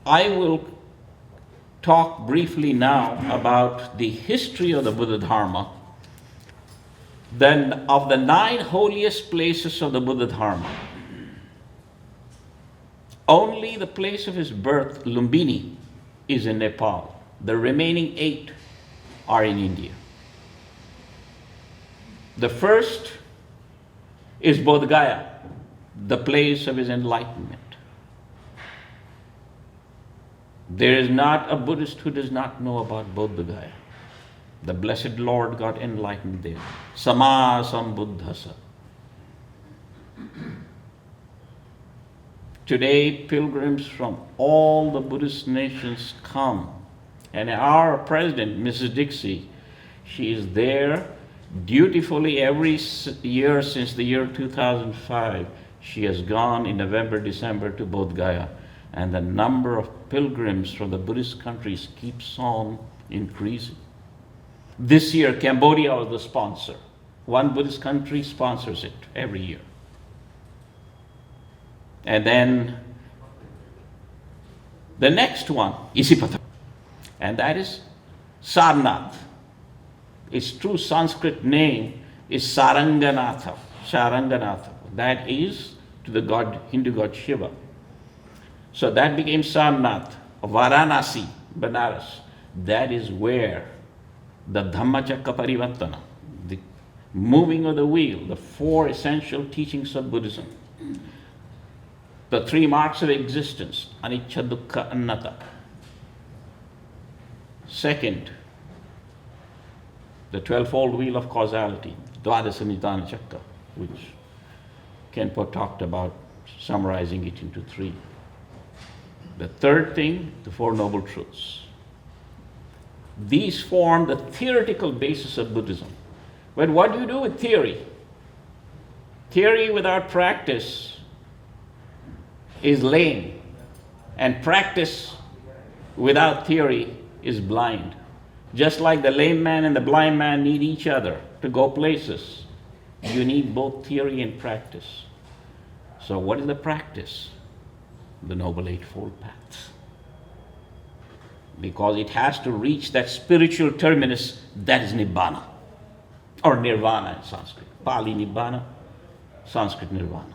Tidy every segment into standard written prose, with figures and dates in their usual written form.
I will talk briefly now about the history of the Buddha Dharma. Then, of the 9 holiest places of the Buddha Dharma, only the place of his birth, Lumbini, is in Nepal. The remaining 8 are in India. The first is Bodh Gaya, the place of his enlightenment. There is not a Buddhist who does not know about Bodh Gaya. The Blessed Lord got enlightened there. Sama sambuddhasa. Today, pilgrims from all the Buddhist nations come. And our president, Mrs. Dixie, she is there dutifully every year since the year 2005. She has gone in November, December to Bodh Gaya. And the number of pilgrims from the Buddhist countries keeps on increasing. This year, Cambodia was the sponsor. One Buddhist country sponsors it every year. And then the next one, Isipatha, and that is Sarnath. Its true Sanskrit name is Saranganatha. Saranganatha. That is to the god, Hindu god Shiva. So that became Sarnath, Varanasi, Banaras. That is where the Dhammacakka Parivartana, the moving of the wheel, the 4 essential teachings of Buddhism, the 3 marks of existence, anicca, dukkha, anatta. Second, the 12-fold wheel of causality, Dvadasa Nidana Chakra, which Khenpo talked about, summarizing it into 3. The third thing, the 4 Noble Truths. These form the theoretical basis of Buddhism. But what do you do with theory? Theory without practice is lame, and practice without theory is blind. Just like the lame man and the blind man need each other to go places, you need both theory and practice. So what is the practice? The Noble Eightfold Paths. Because it has to reach that spiritual terminus that is Nibbana, or Nirvana in Sanskrit. Pali Nibbana, Sanskrit Nirvana.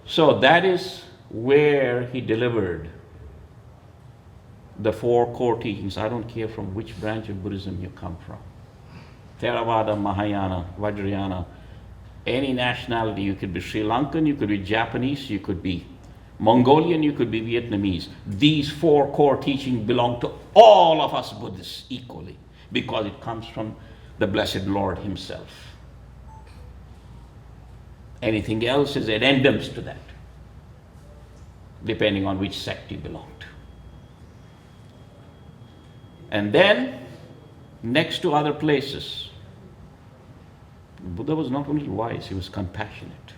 So that is where he delivered the 4 core teachings. I don't care from which branch of Buddhism you come from. Theravāda, Mahāyāna, Vajrayāna, any nationality. You could be Sri Lankan, you could be Japanese, you could be Mongolian, you could be Vietnamese. These 4 core teachings belong to all of us Buddhists equally, because it comes from the Blessed Lord himself. Anything else is addendums to that, depending on which sect you belong to. And then, next to other places, Buddha was not only wise, he was compassionate.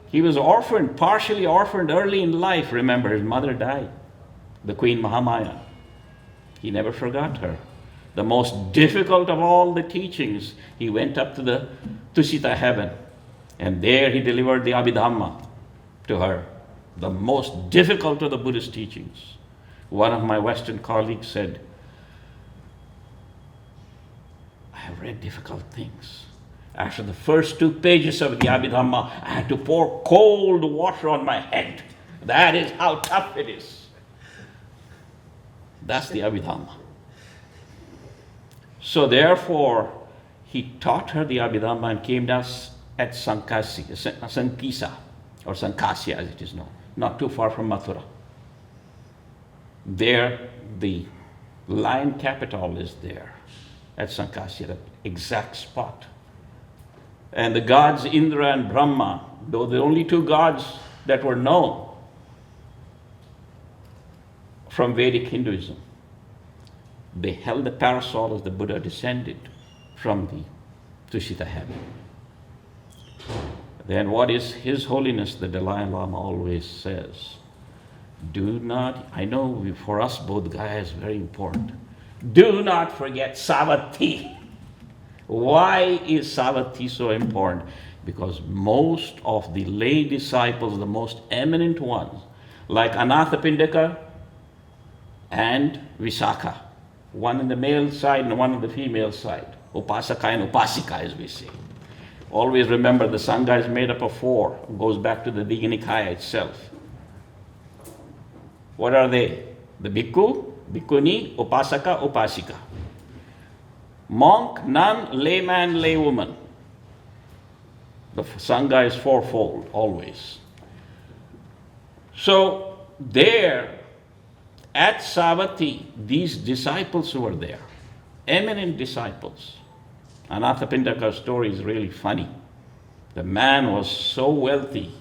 He was orphaned, partially orphaned early in life. Remember, his mother died, the Queen Mahamaya. He never forgot her. The most difficult of all the teachings, he went up to the Tusita heaven, and there he delivered the Abhidhamma to her, the most difficult of the Buddhist teachings. One of my Western colleagues said, I have read difficult things. After the first 2 pages of the Abhidhamma, I had to pour cold water on my head. That is how tough it is. That's the Abhidhamma. So therefore, he taught her the Abhidhamma and came down at Sankisa, or Sankasya as it is known, not too far from Mathura. There, the lion capital is there at Sankasya, that exact spot. And the gods Indra and Brahma, though the only 2 gods that were known from Vedic Hinduism, they held the parasol as the Buddha descended from the Tusita heaven. Then what is His Holiness the Dalai Lama always says, do not, I know for us Bodh Gaya is very important, do not forget Savatthi. Why is Savatthi so important? because most of the lay disciples, the most eminent ones, like Anathapindika and Visakha, one on the male side and one on the female side, Upasaka and Upasika, as we say. Always remember the Sangha is made up of four, goes back to the Digha itself. What are they? The Bhikkhu, Bhikkhuni, Upasaka, Upasika. Monk, nun, layman, laywoman. The Sangha is fourfold, always. So, there, at Savatthi, these disciples who were there, eminent disciples. Anathapindika's story is really funny. The man was so wealthy.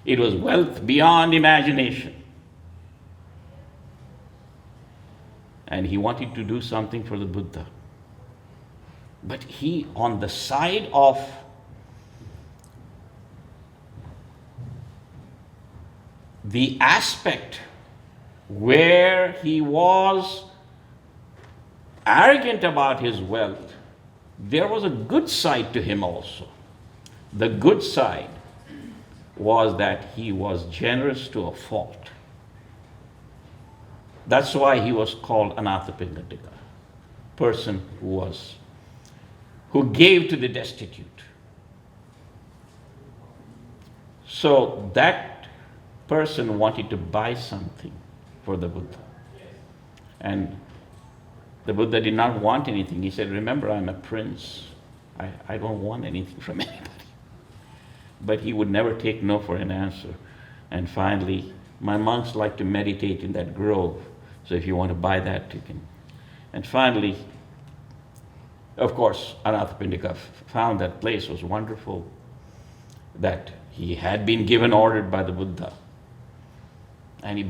It was wealth beyond imagination. And he wanted to do something for the Buddha. But he, on the side of the aspect where he was arrogant about his wealth, there was a good side to him also. The good side was that he was generous to a fault. That's why he was called Anathapindika, person who gave to the destitute. So that person wanted to buy something for the Buddha. And the Buddha did not want anything. He said, remember, I'm a prince. I don't want anything from anybody. But he would never take no for an answer. And finally, my monks like to meditate in that grove. So if you want to buy that, you can. And finally, of course, Anathapindika found that place was wonderful, that he had been given order by the Buddha. And he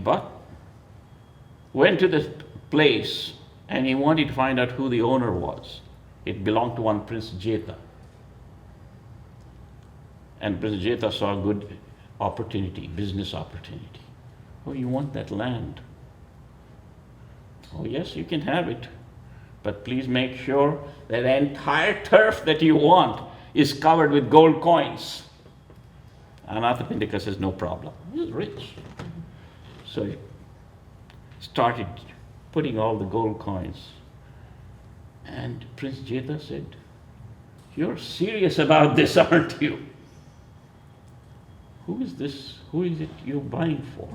went to the place and he wanted to find out who the owner was. It belonged to one Prince Jeta. And Prince Jeta saw a good opportunity, business opportunity. Oh, you want that land? Oh, yes, you can have it. But please make sure that the entire turf that you want is covered with gold coins. Anathapindika says, no problem. He's rich. So he started putting all the gold coins. And Prince Jeta said, you're serious about this, aren't you? Who is this? Who is it you're buying for?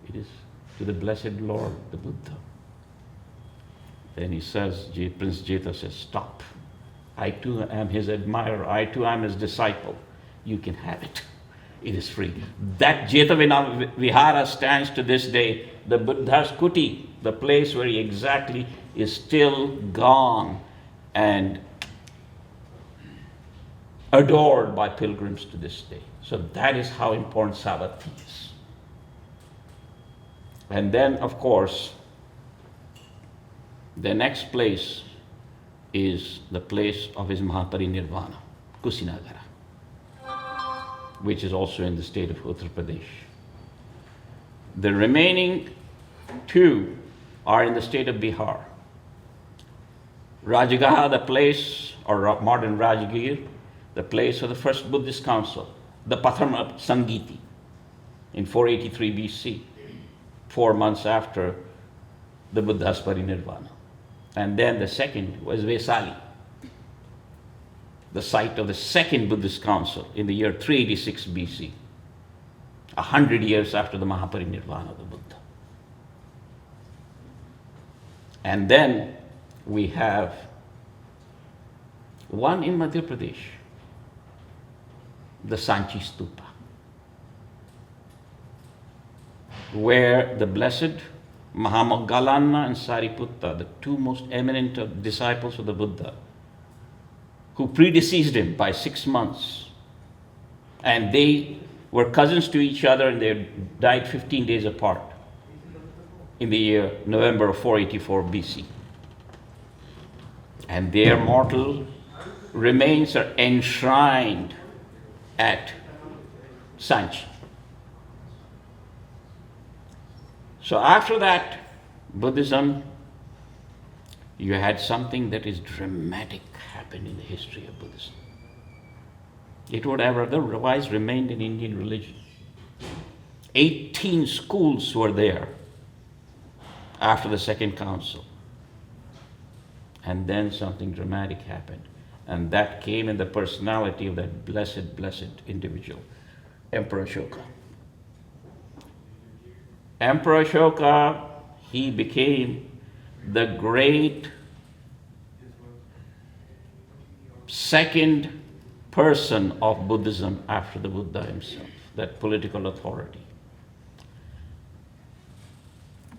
It is to the blessed Lord, the Buddha. Then he says, Prince Jeta says, stop. I too am his admirer. I too am his disciple. You can have it. It is free. That Jeta Vihara stands to this day. The Buddha's kuti, the place where he exactly is still gone and adored by pilgrims to this day. So that is how important Savatthi is. And then, of course, the next place is the place of his Mahaparinirvana, Kusinagara, which is also in the state of Uttar Pradesh. The remaining two are in the state of Bihar. Rajagaha, the place, or modern Rajgir, the place of the First Buddhist Council, the Pathama Sangiti, in 483 BC, 4 months after the Buddha's parinirvana. And then the second was Vesali, the site of the second Buddhist Council in the year 386 BC, 100 years after the Mahaparinirvana of the Buddha. And then we have one in Madhya Pradesh, the Sanchi Stupa, where the blessed Mahamoggallana and Sariputta, the two most eminent disciples of the Buddha, who predeceased him by 6 months, and they were cousins to each other and they died 15 days apart in the year November of 484 BC. And their mortal remains are enshrined at Sanchi. So after that, Buddhism, you had something that is dramatic happen in the history of Buddhism. It would have otherwise remained an Indian religion. 18 schools were there after the Second Council. And then something dramatic happened. And that came in the personality of that blessed, blessed individual, Emperor Ashoka. Emperor Ashoka, he became the great second person of Buddhism after the Buddha himself, that political authority.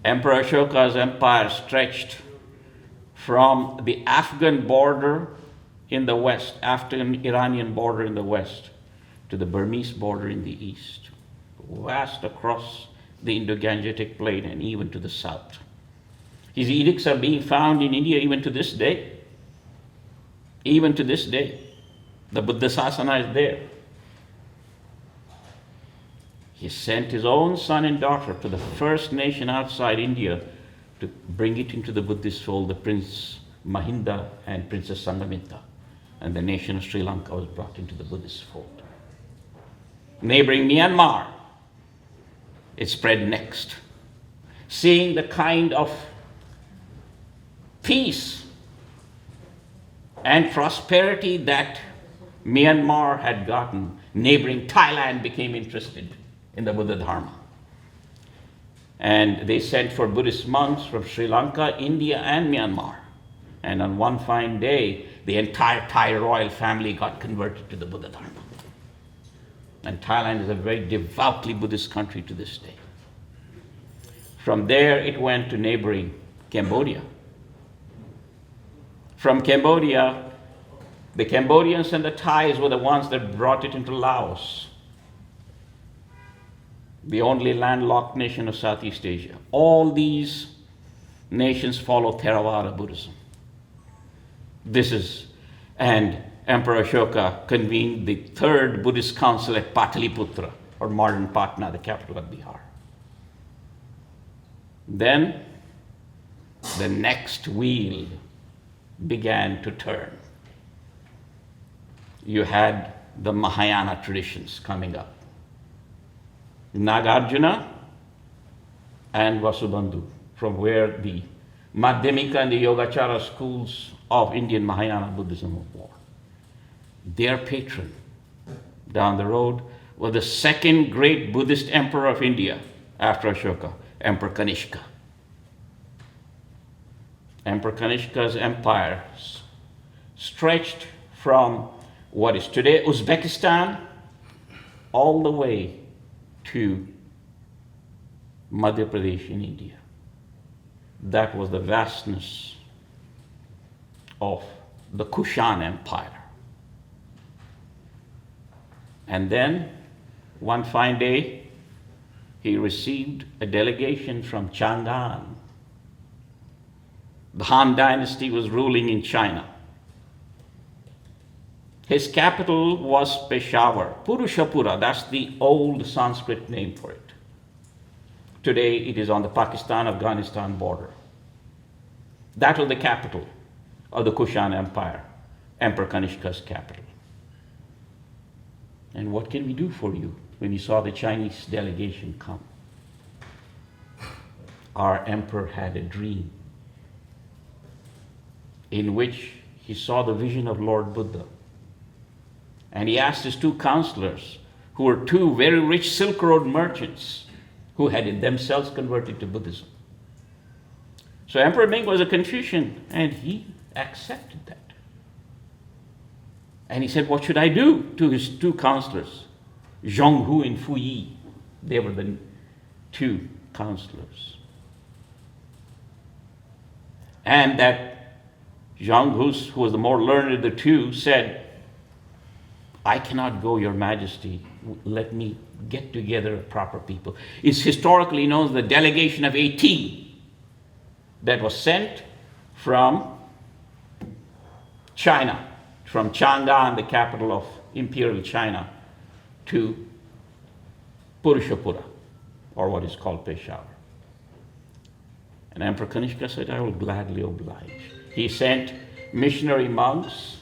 Emperor Ashoka's empire stretched from the Afghan border in the west, Afghan-Iranian border in the west, to the Burmese border in the east, vast across the Indo-Gangetic plain and even to the south. His edicts are being found in India even to this day. Even to this day. The Buddha Sasana is there. He sent his own son and daughter to the first nation outside India to bring it into the Buddhist fold, the Prince Mahinda and Princess Sanghamita. And the nation of Sri Lanka was brought into the Buddhist fold. Neighboring Myanmar, it spread next. Seeing the kind of peace and prosperity that Myanmar had gotten, neighboring Thailand became interested in the Buddha Dharma. And they sent for Buddhist monks from Sri Lanka, India, and Myanmar. And on one fine day, the entire Thai royal family got converted to the Buddha Dharma. And Thailand is a very devoutly Buddhist country to this day. From there, it went to neighboring Cambodia. From Cambodia, the Cambodians and the Thais were the ones that brought it into Laos, the only landlocked nation of Southeast Asia. All these nations follow Theravāda Buddhism. And Emperor Ashoka convened the Third Buddhist Council at Pataliputra, or modern Patna, the capital of Bihar. Then the next wheel began to turn. You had the Mahāyāna traditions coming up. Nagarjuna and Vasubandhu, from where the Madhyamika and the Yogacara schools of Indian Mahāyāna Buddhism were born. Their patron down the road was the second great Buddhist emperor of India after Ashoka, Emperor Kanishka. Emperor Kanishka's empire stretched from what is today Uzbekistan all the way to Madhya Pradesh in India. That was the vastness of the Kushan Empire. And then, one fine day, he received a delegation from Chang'an. The Han Dynasty was ruling in China. His capital was Peshawar, Purushapura, that's the old Sanskrit name for it. Today it is on the Pakistan-Afghanistan border. That was the capital of the Kushan Empire, Emperor Kanishka's capital. And what can we do for you when you saw the Chinese delegation come? Our emperor had a dream in which he saw the vision of Lord Buddha. And he asked his two counselors, who were two very rich Silk Road merchants, who had themselves converted to Buddhism. So Emperor Ming was a Confucian, and he accepted that. And he said, what should I do? To his two counselors, Zhonghu and Fu Yi. They were the two counselors. And that Zhonghu, who was the more learned of the two, said, I cannot go, Your Majesty. Let me get together proper people. It's historically known as the delegation of 18 that was sent from China, from Chang'an, the capital of Imperial China, to Purushapura, or what is called Peshawar. And Emperor Kanishka said, I will gladly oblige. He sent missionary monks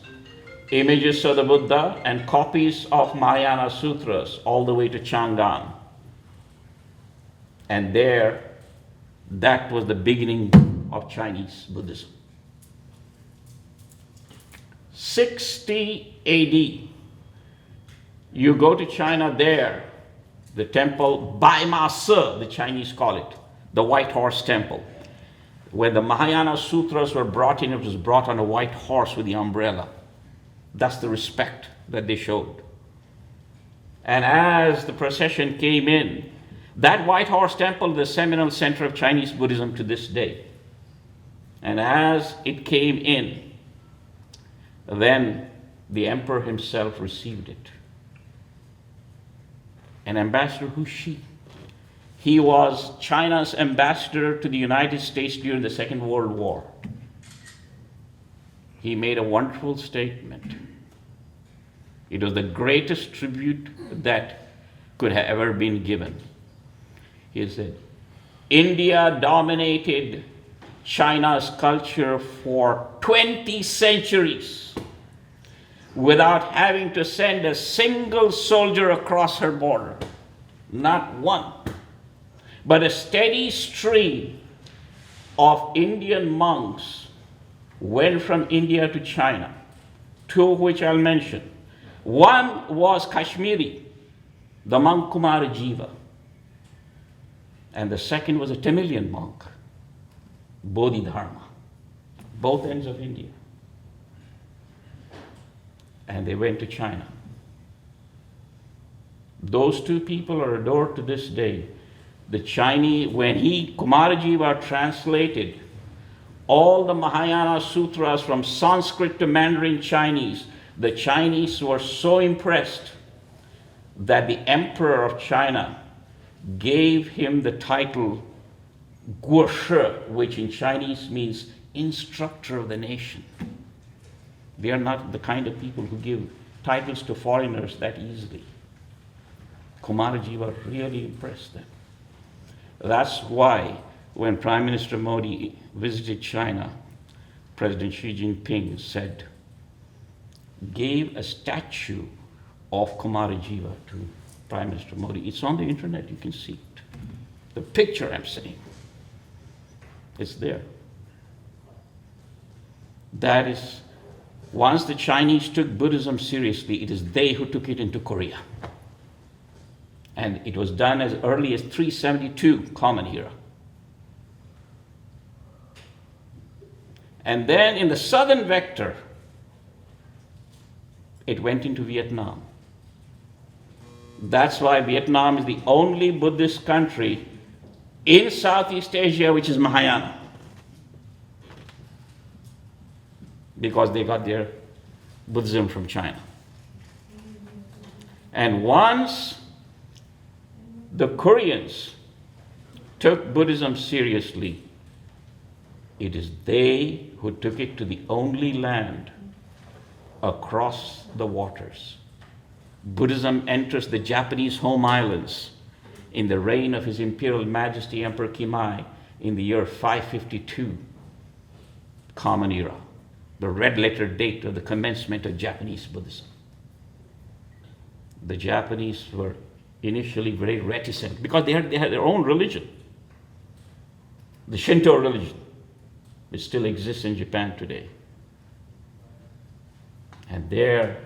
images of the Buddha and copies of Mahāyāna Sutras all the way to Chang'an. And there, that was the beginning of Chinese Buddhism. 60 AD, you go to China there, the temple Bai Ma Se, the Chinese call it, the White Horse Temple. When the Mahāyāna Sutras were brought in, it was brought on a white horse with the umbrella. That's the respect that they showed. And as the procession came in, that White Horse Temple is the seminal center of Chinese Buddhism to this day. And as it came in, then the emperor himself received it. An ambassador, who's she? He was China's ambassador to the United States during the Second World War. He made a wonderful statement. It was the greatest tribute that could have ever been given. He said, India dominated China's culture for 20 centuries without having to send a single soldier across her border. Not one. But a steady stream of Indian monks went from India to China, two of which I'll mention. One was Kashmiri, the monk Kumarajiva, and the second was a Tamilian monk, Buddha Dharma, both ends of India. And they went to China. Those two people are adored to this day. The Chinese, when Kumarajiva translated all the Mahāyāna Sutras from Sanskrit to Mandarin Chinese, the Chinese were so impressed that the Emperor of China gave him the title Guoshi, which in Chinese means instructor of the nation. They are not the kind of people who give titles to foreigners that easily. Kumarajiva really impressed them. That's why when Prime Minister Modi visited China, President Xi Jinping gave a statue of Kumarajiva to Prime Minister Modi. It's on the internet, you can see it. The picture I'm saying, it's there. That is, once the Chinese took Buddhism seriously, it is they who took it into Korea. And it was done as early as 372 Common Era. And then in the southern vector, it went into Vietnam. That's why Vietnam is the only Buddhist country in Southeast Asia which is Mahāyāna. Because they got their Buddhism from China. And once the Koreans took Buddhism seriously, it is they who took it to the only land across the waters. Buddhism enters the Japanese home islands in the reign of His Imperial Majesty Emperor Kimai in the year 552 Common Era, the red letter date of the commencement of Japanese Buddhism. The Japanese were initially very reticent because they had their own religion, the Shinto religion, which still exists in Japan today. And there,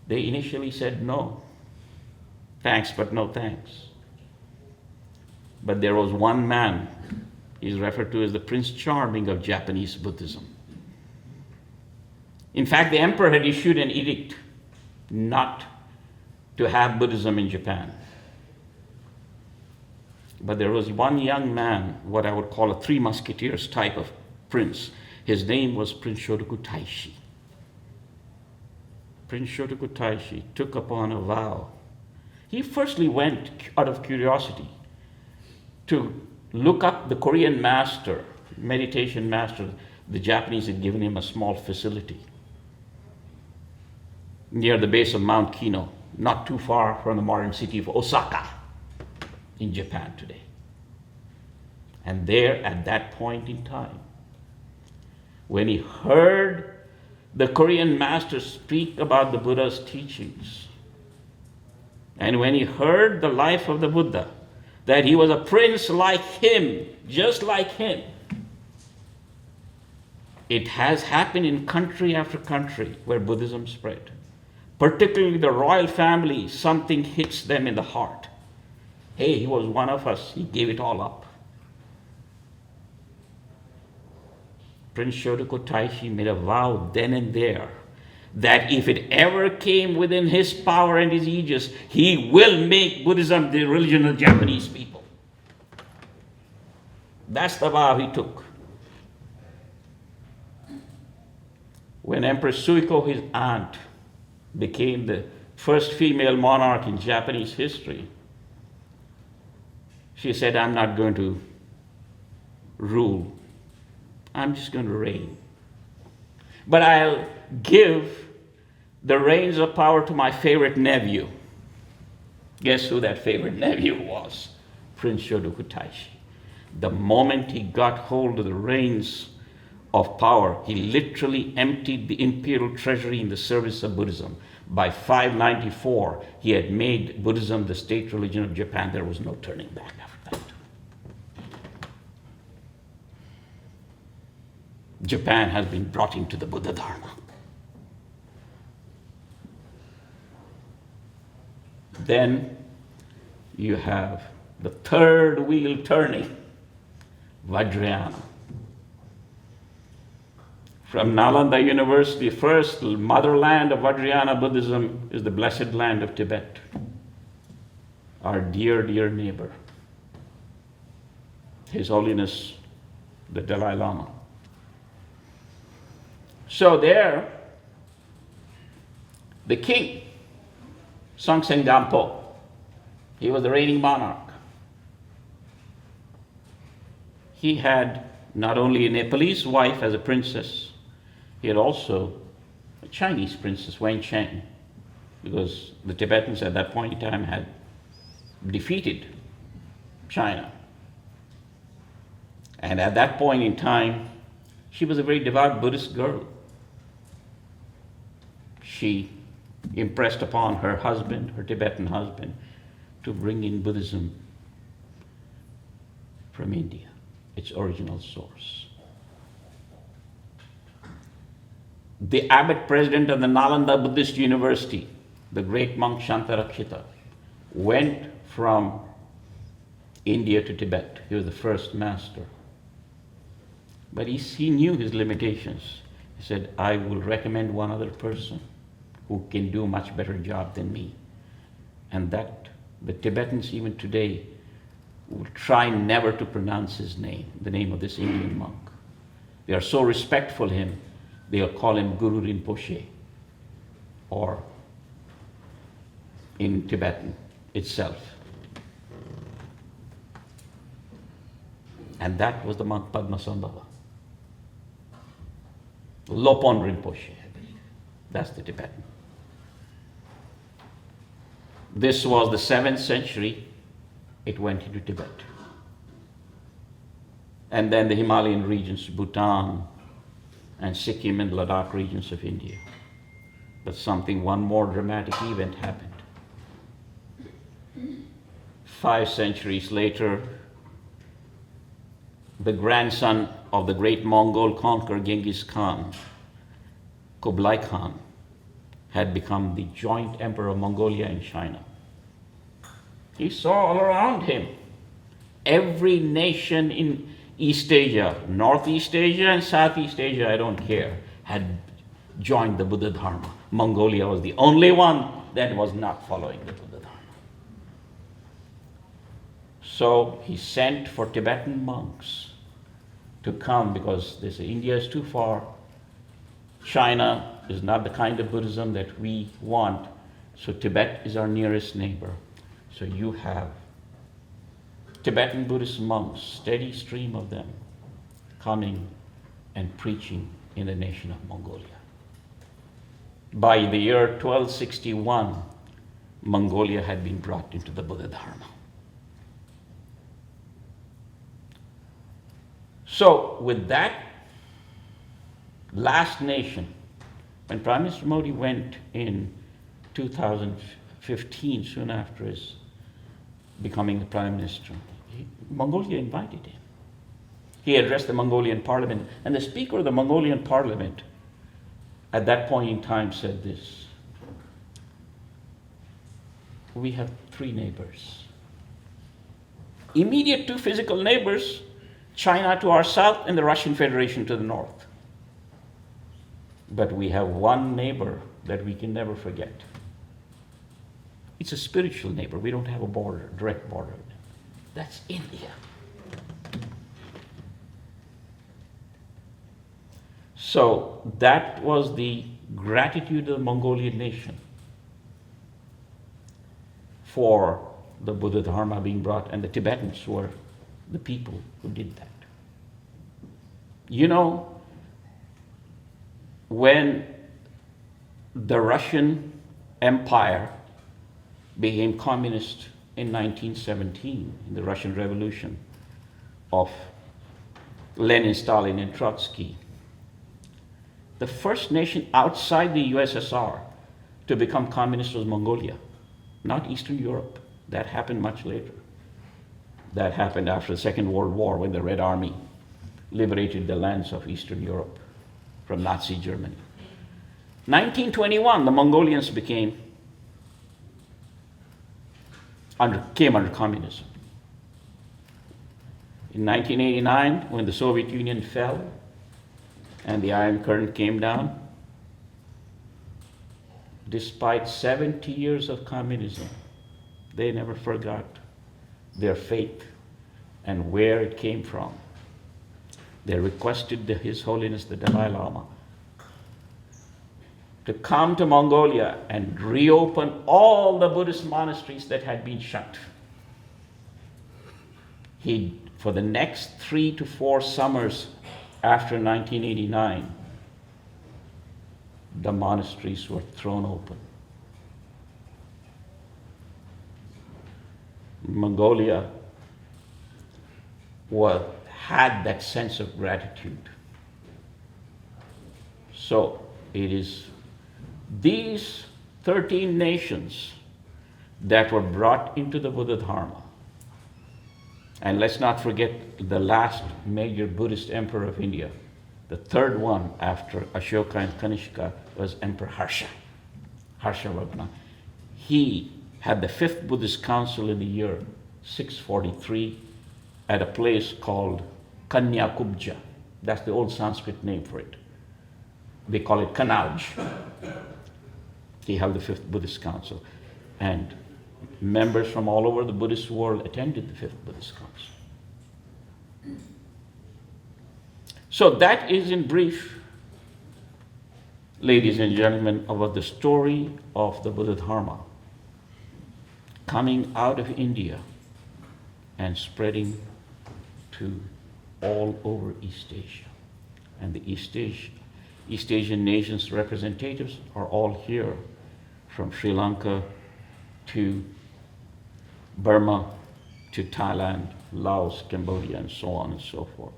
they initially said no. Thanks, but no thanks. But there was one man, he's referred to as the Prince Charming of Japanese Buddhism. In fact, the emperor had issued an edict not to have Buddhism in Japan. But there was one young man, what I would call a Three Musketeers type of prince. His name was Prince Shotoku Taishi. Prince Shotoku Taishi took upon a vow. He firstly went out of curiosity to look up the Korean master, meditation master. The Japanese had given him a small facility near the base of Mount Kino, not too far from the modern city of Osaka in Japan today. And there, at that point in time, when he heard the Korean masters speak about the Buddha's teachings. And when he heard the life of the Buddha, that he was a prince like him, just like him, it has happened in country after country where Buddhism spread. Particularly the royal family, something hits them in the heart. Hey, he was one of us, he gave it all up. Prince Shotoku Taishi made a vow then and there that if it ever came within his power and his aegis, he will make Buddhism the religion of the Japanese people. That's the vow he took. When Empress Suiko, his aunt, became the first female monarch in Japanese history, she said, I'm not going to rule. I'm just going to reign. But I'll give the reins of power to my favorite nephew. Guess who that favorite nephew was? Prince Shotoku Taishi. The moment he got hold of the reins of power, he literally emptied the imperial treasury in the service of Buddhism. By 594, he had made Buddhism the state religion of Japan. There was no turning back after that. Japan has been brought into the Buddha Dharma. Then you have the third wheel turning, Vajrayāna. From Nalanda University, first motherland of Vajrayāna Buddhism is the blessed land of Tibet, our dear, dear neighbor, His Holiness the Dalai Lama. So there, the king, Songtsen Gampo, he was the reigning monarch. He had not only a Nepalese wife as a princess, he had also a Chinese princess, Wencheng, because the Tibetans at that point in time had defeated China. And at that point in time, she was a very devout Buddhist girl. She impressed upon her husband, her Tibetan husband, to bring in Buddhism from India, its original source. The abbot president of the Nalanda Buddhist University, the great monk Shantarakshita, went from India to Tibet. He was the first master. But he knew his limitations. He said, I will recommend one other person who can do a much better job than me. And that the Tibetans even today will try never to pronounce his name, the name of this Indian monk. They are so respectful of him, they'll call him Guru Rinpoche, or in Tibetan itself. And that was the monk Padmasambhava. Lopon Rinpoche, I believe. That's the Tibetan. This was the 7th century. It went into Tibet. And then the Himalayan regions, Bhutan and Sikkim and Ladakh regions of India. But one more dramatic event happened. 5 centuries later, the grandson of the great Mongol conqueror Genghis Khan, Kublai Khan, had become the joint emperor of Mongolia and China. He saw all around him every nation in East Asia, Northeast Asia and Southeast Asia, I don't care, had joined the Buddha Dharma. Mongolia was the only one that was not following the Buddha Dharma. So he sent for Tibetan monks to come, because they say India is too far. China is not the kind of Buddhism that we want. So Tibet is our nearest neighbor. So you have Tibetan Buddhist monks, steady stream of them, coming and preaching in the nation of Mongolia. By the year 1261, Mongolia had been brought into the Buddha Dharma. So with that last nation When Prime Minister Modi went in 2015, soon after his becoming the Prime Minister, Mongolia invited him. He addressed the Mongolian parliament, and the Speaker of the Mongolian parliament at that point in time said this: we have three neighbors. Immediate two physical neighbors, China to our south and the Russian Federation to the north. But we have one neighbor that we can never forget. It's a spiritual neighbor. We don't have a border, direct border. That's India. So that was the gratitude of the Mongolian nation for the Buddha Dharma being brought, and the Tibetans were the people who did that. You know, when the Russian Empire became communist in 1917, in the Russian Revolution of Lenin, Stalin, and Trotsky, the first nation outside the USSR to become communist was Mongolia, not Eastern Europe. That happened much later. That happened after the Second World War, when the Red Army liberated the lands of Eastern Europe from Nazi Germany. 1921, the Mongolians came under communism. In 1989, when the Soviet Union fell and the Iron Curtain came down, despite 70 years of communism, they never forgot their faith and where it came from. They requested His Holiness the Dalai Lama to come to Mongolia and reopen all the Buddhist monasteries that had been shut. For the next 3 to 4 summers after 1989, the monasteries were thrown open. Mongolia had that sense of gratitude. So it is these 13 nations that were brought into the Buddha Dharma. And let's not forget the last major Buddhist emperor of India. The third one after Ashoka and Kanishka was Emperor Harshavardhana. He had the Fifth Buddhist Council in the year 643 at a place called Kanyakubja. That's the old Sanskrit name for it. They call it Kanauj. He held the Fifth Buddhist Council. And members from all over the Buddhist world attended the Fifth Buddhist Council. So that is in brief, ladies and gentlemen, about the story of the Buddha Dharma coming out of India and spreading to all over East Asia. And the East Asian nations representatives are all here, from Sri Lanka to Burma to Thailand, Laos, Cambodia, and so on and so forth.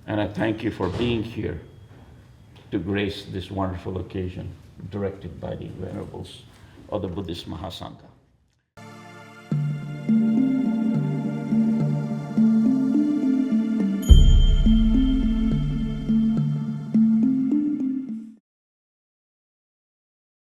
And I thank you for being here to grace this wonderful occasion directed by the Venerables of the Buddhist Mahasangha.